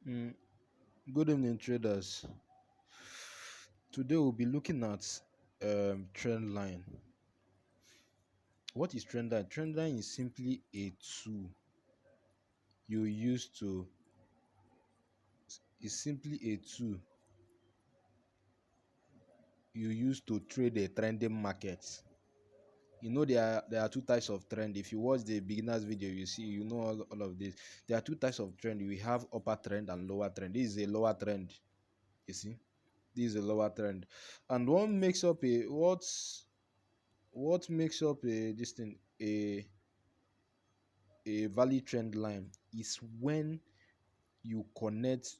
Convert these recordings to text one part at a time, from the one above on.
Mm, Good evening, traders. Today we'll be looking at trend line. What is trend line? Trend line is simply a tool you use to is simply a tool you use to trade a trending market. There are two types of trend. If you watch the beginners video, you see all of this. There are two types of trend. We have upper trend and lower trend. This is a lower trend. You see, this is a lower trend, and what makes up a this thing a valid trend line is when you connect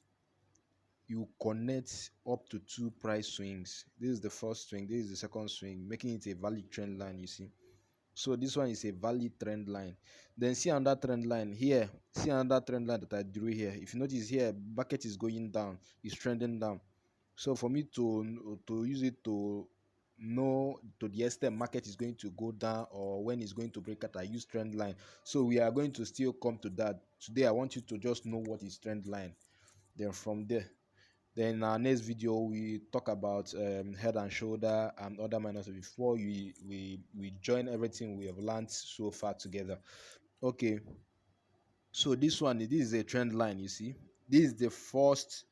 you connect up to two price swings. This is the first swing, this is the second swing, making it a valid trend line. You see, so this one is a valid trend line. Then see another trend line here. See another trend line that I drew here. If you notice here, bucket is going down, it's trending down. So for me to use it to know to the extent market is going to go down or when it's going to break out, I use trend line. So we are going to still come to that today. I want you to just know what is trend line. Then from there, then in our next video we talk about head and shoulder and other minors before we join everything we have learned so far together. Okay, so this is a trend line. You see, this is the first.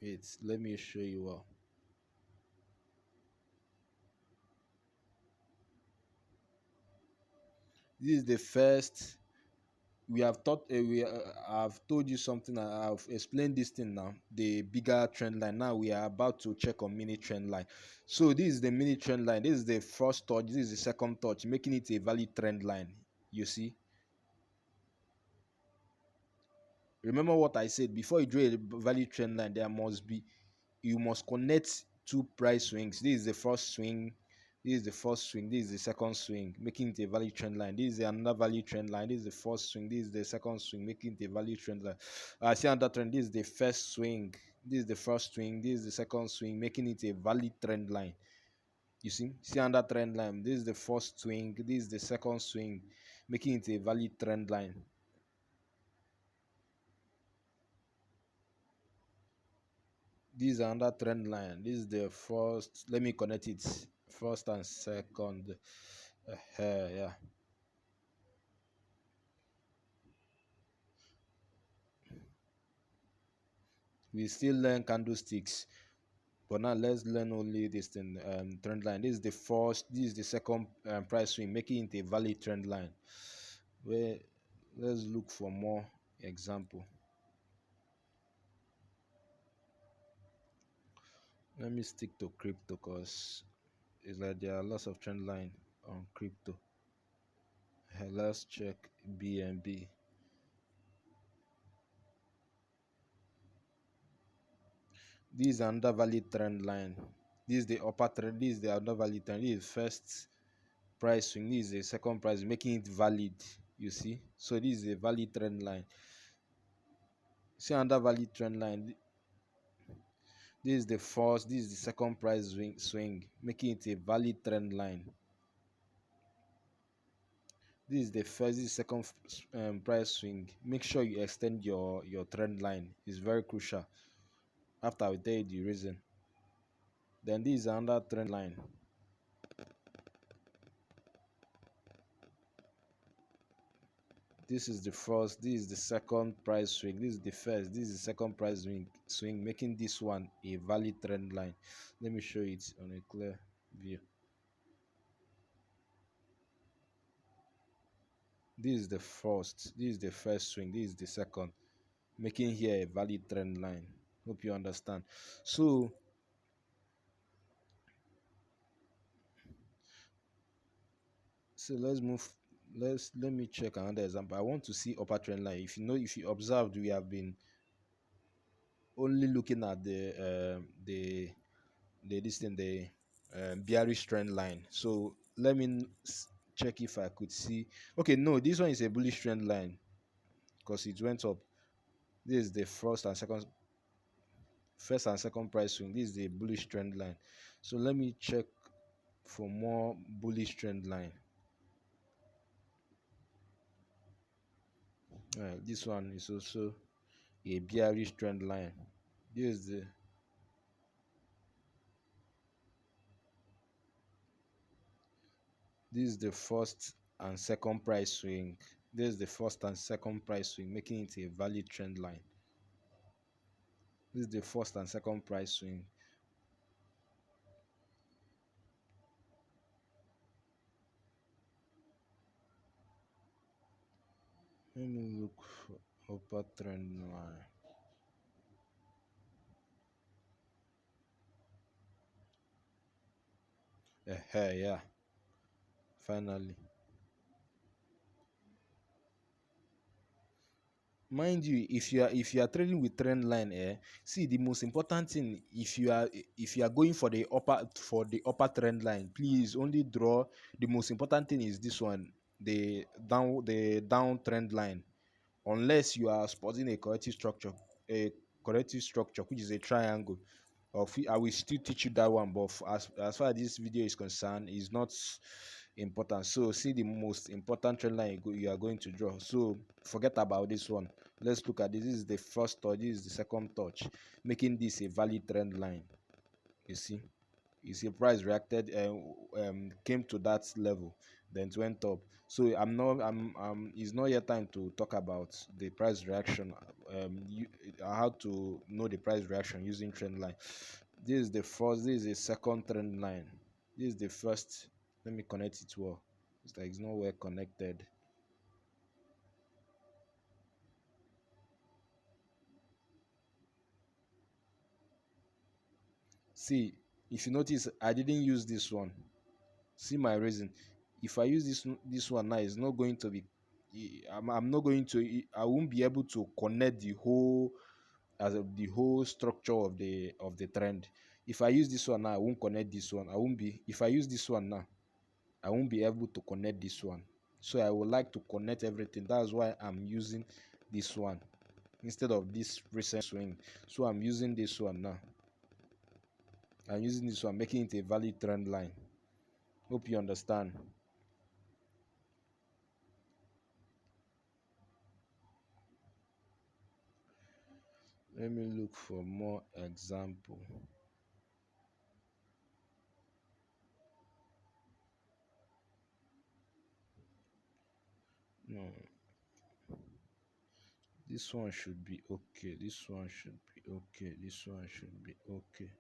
Wait, let me show you well. This is the first. We have taught we I've told you something. I've explained this thing now, the bigger trend line. Now we are about to check on mini trend line. So this is the mini trend line. This is the first touch, this is the second touch, making it a valid trend line. You see, remember what I said before. You draw a valid trend line, you must connect two price swings. This is the first swing, this is the first swing, this is the second swing, making it a valid trend line. This is another valid trend line. This is the first swing, this is the second swing, making it a valid trend line. See another trend. This is the first swing, this is the first swing, this is the second swing, making it a valid trend line. You see another trend line. This is the first swing, this is the second swing, making it a valid trend line. This is another trend line. This is the first. Let me connect it. First and second. Yeah. We still learn candlesticks, but now let's learn only this thing. Trend line. This is the first. This is the second price swing, making it a valid trend line. Where let's look for more example. Let me stick to crypto because it's like there are lots of trend line on crypto. Let's check BNB. This is another valid trend line. This is the upper trend. This is the other valid trend. This is first price swing. This is the second price, making it valid. You see, so this is a valid trend line. See another valid trend line. This is the first. This is the second price swing, making it a valid trend line. This is the first. This is second price swing. Make sure you extend your trend line. It's very crucial. After I will tell you the reason. Then this is another trend line. This is the first, this is the second price swing, this is the first, this is the second price swing, making this one a valid trend line. Let me show it on a clear view. This is the first, this is the first swing, this is the second, making here a valid trend line. Hope you understand. So let's move. Let me check another example. I want to see upper trend line. If you observed, we have been only looking at the this thing the bearish trend line. So let me check if I could see. Okay, no, this one is a bullish trend line because it went up. This is the first and second price swing. This is the bullish trend line. So let me check for more bullish trend line. This one is also a bearish trend line. This is the this is the first and second price swing. This is the first and second price swing, making it a valid trend line. This is the first and second price swing. Let me look for upper trend line. Yeah, finally. Mind you, if you are trading with trend line, see, the most important thing, if you are going for the upper trend line, please only draw. The most important thing is this one, the down trend line. Unless you are sporting a corrective structure which is a triangle. I will still teach you that one, but as far as this video is concerned, is not important. So see the most important trend line you are going to draw. So forget about this one. Let's look at this. This is the first touch, this is the second touch, making this a valid trend line. You see, price reacted and came to that level, then it went up. So it's not yet time to talk about the price reaction. How to know the price reaction using trend line. This is the first, this is the second trend line, this is the first. Let me connect it well. It's like it's not well connected. See, if you notice, I didn't use this one. See my reason. If I use this one now, it's not going to be, I'm not going to, I won't be able to connect the whole structure of the trend. If I use this one now, I won't connect this one. I won't be If I use this one now, I won't be able to connect this one. So I would like to connect everything. That's why I'm using this one instead of this recent swing. So I'm using this one now. I'm using this one, making it a valid trend line. Hope you understand. Let me look for more example. No, this one should be okay. This one should be okay. This one should be okay.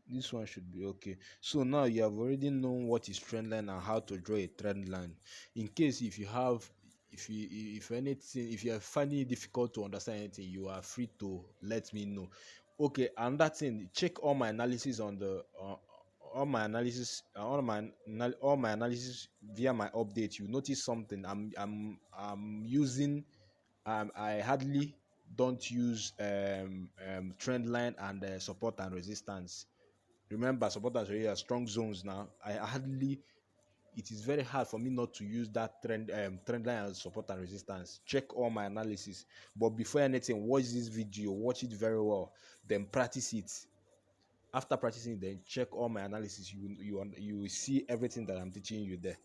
This one should be okay. So now you have already known what is trend line and how to draw a trend line. In case if you have, if anything, if you are finding it difficult to understand anything, you are free to let me know. Okay, and that thing, check all my analysis on the all my analysis via my update. You notice something. I'm using, I hardly don't use trend line and support and resistance. Remember, supporters are strong zones now. I hardly It is very hard for me not to use that trend line as support and resistance. Check all my analysis. But before anything, watch this video, watch it very well, then practice it. After practicing, then check all my analysis. You will see everything that I'm teaching you there.